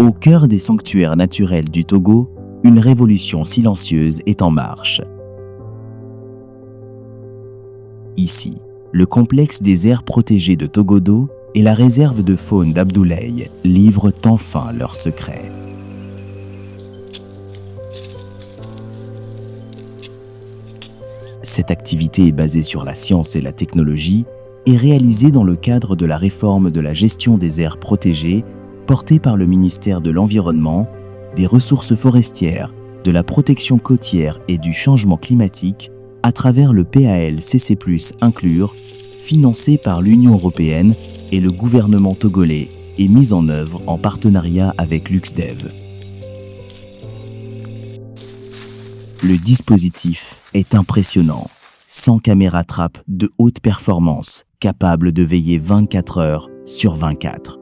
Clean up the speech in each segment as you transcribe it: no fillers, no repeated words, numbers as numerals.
Au cœur des sanctuaires naturels du Togo, une révolution silencieuse est en marche. Ici, le complexe des aires protégées de Togodo et la réserve de faune d'Abdoulaye livrent enfin leurs secrets. Cette activité est basée sur la science et la technologie et réalisée dans le cadre de la réforme de la gestion des aires protégées portée par le ministère de l'Environnement, des Ressources forestières, de la protection côtière et du changement climatique à travers le PAL-CC+ Inclure, financé par l'Union européenne et le gouvernement togolais et mis en œuvre en partenariat avec LuxDev. Le dispositif est impressionnant. 100 caméras trappes de haute performance, capables de veiller 24 heures sur 24.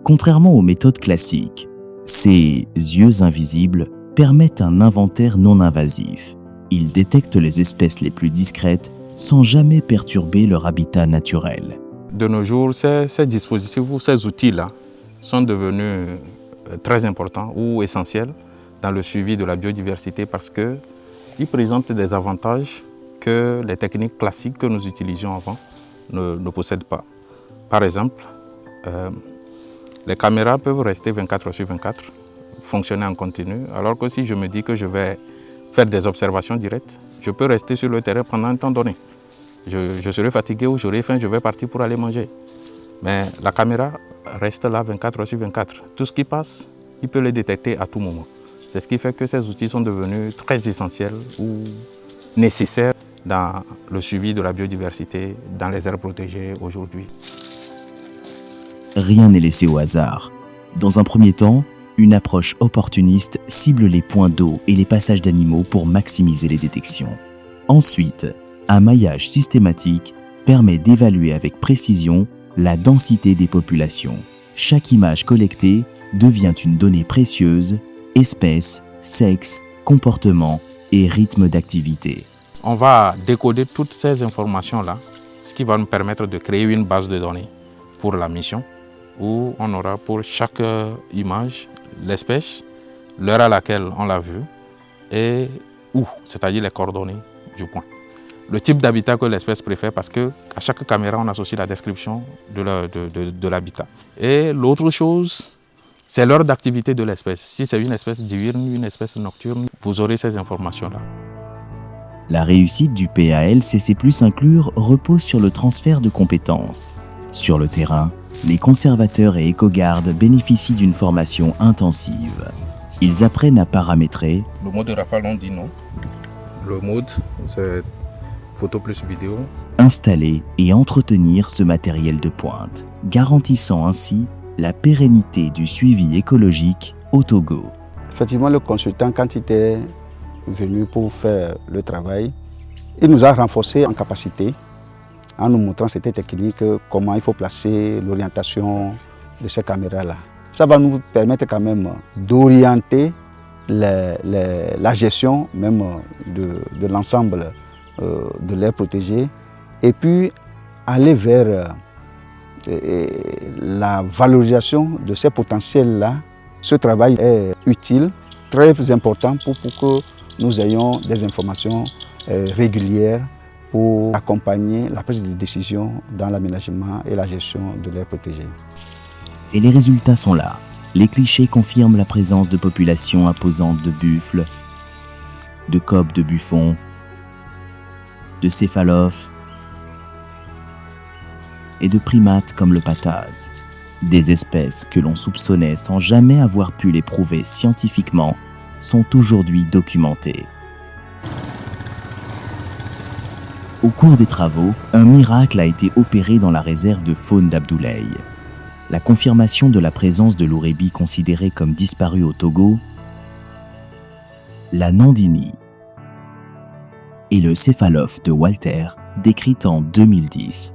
Contrairement aux méthodes classiques, ces yeux invisibles permettent un inventaire non invasif. Ils détectent les espèces les plus discrètes sans jamais perturber leur habitat naturel. De nos jours, ces dispositifs ou ces outils-là sont devenus très importants ou essentiels dans le suivi de la biodiversité parce qu'ils présentent des avantages que les techniques classiques que nous utilisions avant ne possèdent pas. Par exemple, les caméras peuvent rester 24 heures sur 24, fonctionner en continu, alors que si je me dis que je vais faire des observations directes, je peux rester sur le terrain pendant un temps donné. Je serai fatigué ou j'aurai faim, je vais partir pour aller manger. Mais la caméra reste là 24 heures sur 24. Tout ce qui passe, il peut le détecter à tout moment. C'est ce qui fait que ces outils sont devenus très essentiels ou nécessaires dans le suivi de la biodiversité dans les aires protégées aujourd'hui. Rien n'est laissé au hasard. Dans un premier temps, une approche opportuniste cible les points d'eau et les passages d'animaux pour maximiser les détections. Ensuite, un maillage systématique permet d'évaluer avec précision la densité des populations. Chaque image collectée devient une donnée précieuse, espèces, sexe, comportement et rythme d'activité. On va décoder toutes ces informations-là, ce qui va nous permettre de créer une base de données pour la mission, où on aura pour chaque image l'espèce, l'heure à laquelle on l'a vue et où, c'est-à-dire les coordonnées du point. Le type d'habitat que l'espèce préfère parce qu'à chaque caméra, on associe la description de l'habitat. Et l'autre chose, c'est l'heure d'activité de l'espèce. Si c'est une espèce diurne, une espèce nocturne, vous aurez ces informations-là. La réussite du PAL-CC+ Inclure repose sur le transfert de compétences. Sur le terrain, les conservateurs et éco-gardes bénéficient d'une formation intensive. Ils apprennent à paramétrer. Le mode de rafale, on dit non. Le mode, c'est photo plus vidéo. Installer et entretenir ce matériel de pointe, garantissant ainsi la pérennité du suivi écologique au Togo. Effectivement, le consultant, quand il était venu pour faire le travail, il nous a renforcés en capacité en nous montrant cette technique, comment il faut placer l'orientation de ces caméras-là. Ça va nous permettre quand même d'orienter la gestion même de l'ensemble de l'aire protégée et puis aller vers la valorisation de ces potentiels-là. Ce travail est utile, très important pour que nous ayons des informations régulières pour accompagner la prise de décision dans l'aménagement et la gestion de l'aire protégée. Et les résultats sont là. Les clichés confirment la présence de populations imposantes de buffles, de coqs de buffon, de céphalophes et de primates comme le pataz. Des espèces que l'on soupçonnait sans jamais avoir pu les prouver scientifiquement sont aujourd'hui documentées. Au cours des travaux, un miracle a été opéré dans la réserve de faune d'Abdoulaye. La confirmation de la présence de l'ourébi considérée comme disparue au Togo, la nandini et le céphalophe de Walter, décrit en 2010.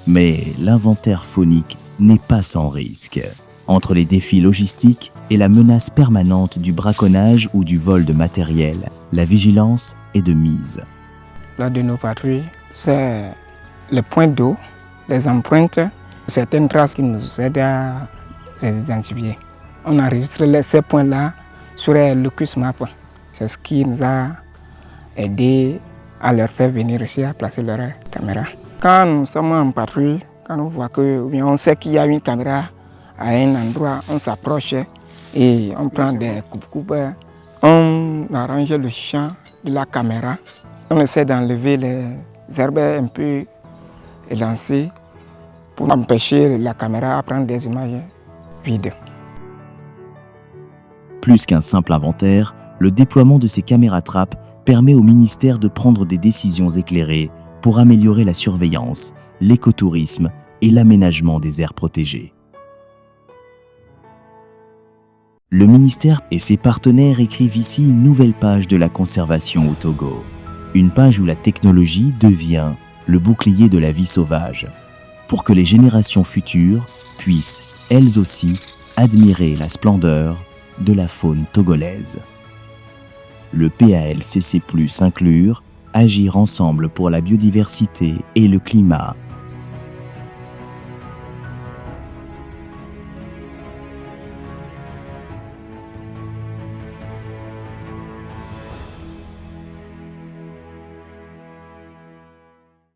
Mais l'inventaire faunique n'est pas sans risque. Entre les défis logistiques et la menace permanente du braconnage ou du vol de matériel, la vigilance est de mise. Lors de nos patrouilles, c'est les points d'eau, les empreintes, certaines traces qui nous aident à identifier. On enregistre ces points-là sur Locus Map. C'est ce qui nous a aidé à leur faire venir ici à placer leur caméra. Quand nous sommes en patrouille, quand on voit on sait qu'il y a une caméra à un endroit, on s'approche et on prend des coupes-coupes. On arrange le champ de la caméra. On essaie d'enlever les herbes un peu élancées pour empêcher la caméra à prendre des images vides. Plus qu'un simple inventaire, le déploiement de ces caméras trappes permet au ministère de prendre des décisions éclairées pour améliorer la surveillance, l'écotourisme et l'aménagement des aires protégées. Le ministère et ses partenaires écrivent ici une nouvelle page de la conservation au Togo. Une page où la technologie devient le bouclier de la vie sauvage, pour que les générations futures puissent, elles aussi, admirer la splendeur de la faune togolaise. Le PALCC+ inclure agir ensemble pour la biodiversité et le climat